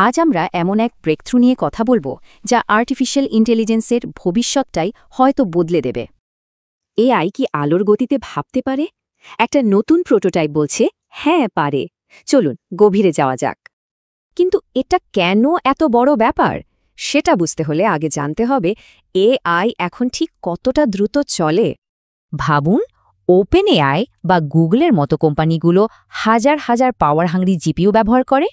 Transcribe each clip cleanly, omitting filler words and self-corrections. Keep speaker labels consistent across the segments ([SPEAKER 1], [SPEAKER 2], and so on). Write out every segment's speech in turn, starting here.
[SPEAKER 1] আজ আমরা এমন এক ব্রেকথ্রু নিয়ে কথা বলবো যা আর্টিফিশিয়াল ইন্টেলিজেন্সের ভবিষ্যৎটাই হয়তো বদলে দেবে।
[SPEAKER 2] এআই কি আলোর গতিতে ভাবতে পারে? একটা নতুন প্রোটোটাইপ বলছে হ্যাঁ পারে। চলুন গভীরে যাওয়া যাক।
[SPEAKER 1] কিন্তু এটা কেন এত বড় ব্যাপার সেটা বুঝতে হলে আগে জানতে হবে এআই এখন ঠিক কতটা দ্রুত চলে। ভাবুন, ওপেন এআই বা গুগলের মতো কোম্পানিগুলো হাজার হাজার পাওয়ার হাংরি জিপিইউ ব্যবহার করে।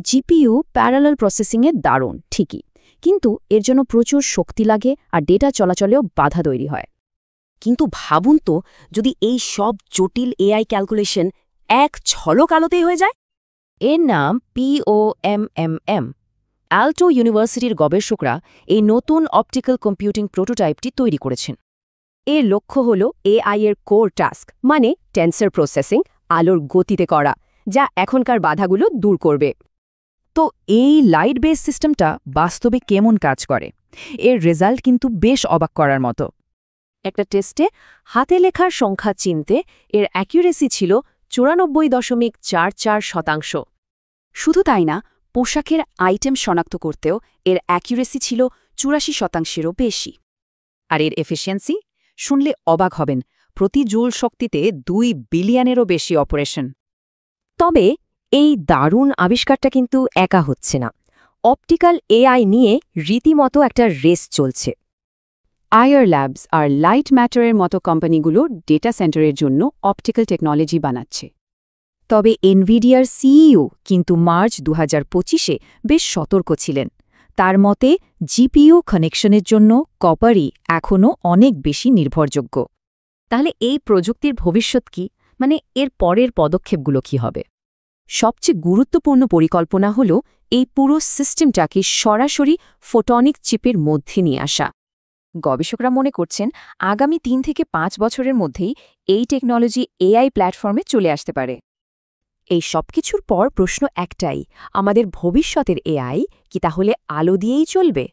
[SPEAKER 1] জিপিইউ প্যারালাল প্রসেসিংয়ে দারুণ ঠিকই, কিন্তু এর জন্য প্রচুর শক্তি লাগে আর ডেটা চলাচলেও বাধা তৈরি হয়।
[SPEAKER 3] কিন্তু ভাবুন তো, যদি এই সব জটিল এআই ক্যালকুলেশন এক ঝলক আলোতেই হয়ে যায়।
[SPEAKER 1] এর নাম POMMM। অ্যাল্টো ইউনিভার্সিটির গবেষকরা এই নতুন অপটিক্যাল কম্পিউটিং প্রোটোটাইপটি তৈরি করেছেন।
[SPEAKER 2] এর লক্ষ্য হল এআই এর কোর টাস্ক মানে টেন্সর প্রসেসিং আলোর গতিতে করা, যা এখনকার বাধাগুলো দূর করবে।
[SPEAKER 4] তো এই লাইট বেস সিস্টেমটা বাস্তবে কেমন কাজ করে? এর রেজাল্ট কিন্তু বেশ অবাক করার মতো।
[SPEAKER 2] একটা টেস্টে হাতে লেখার সংখ্যা চিনতে এর অ্যাকিউরেসি ছিল 94.44%।
[SPEAKER 1] শুধু তাই না, পোশাকের আইটেম শনাক্ত করতেও এর অ্যাকিউরেসি ছিল 84%-এরও বেশি।
[SPEAKER 4] আর এর এফিসিয়েন্সি শুনলে অবাক হবেন, প্রতি জুল শক্তিতে 2 বিলিয়নেরও বেশি অপারেশন।
[SPEAKER 2] তবে এই দারুণ আবিষ্কারটা কিন্তু একা হচ্ছে না। অপটিক্যাল এআই নিয়ে রীতিমতো একটা রেস চলছে।
[SPEAKER 1] আয়ার ল্যাবস আর লাইট ম্যাটারের মতো কোম্পানিগুলো ডেটা সেন্টারের জন্য অপটিক্যাল টেকনোলজি বানাচ্ছে। তবে এনভিডিয়ার সিইও কিন্তু মার্চ 2025-এ বেশ সতর্ক ছিলেন। তার মতে জিপিইউ কানেকশনের জন্য কপারই এখনও অনেক বেশি নির্ভরযোগ্য।
[SPEAKER 2] তাহলে এই প্রযুক্তির ভবিষ্যৎ কি? মানে এর পরের পদক্ষেপগুলো কি হবে?
[SPEAKER 1] সবচেয়ে গুরুত্বপূর্ণ পরিকল্পনা হল এই পুরো সিস্টেমটাকে সরাসরি ফোটনিক চিপের মধ্যে নিয়ে আসা। গবেষকরা মনে করছেন আগামী 3 থেকে 5 বছরের মধ্যেই এই টেকনোলজি এআই প্ল্যাটফর্মে চলে আসতে পারে। এই সবকিছুর পর প্রশ্ন একটাই, আমাদের ভবিষ্যতের এআই কি তাহলে আলো দিয়েই চলবে?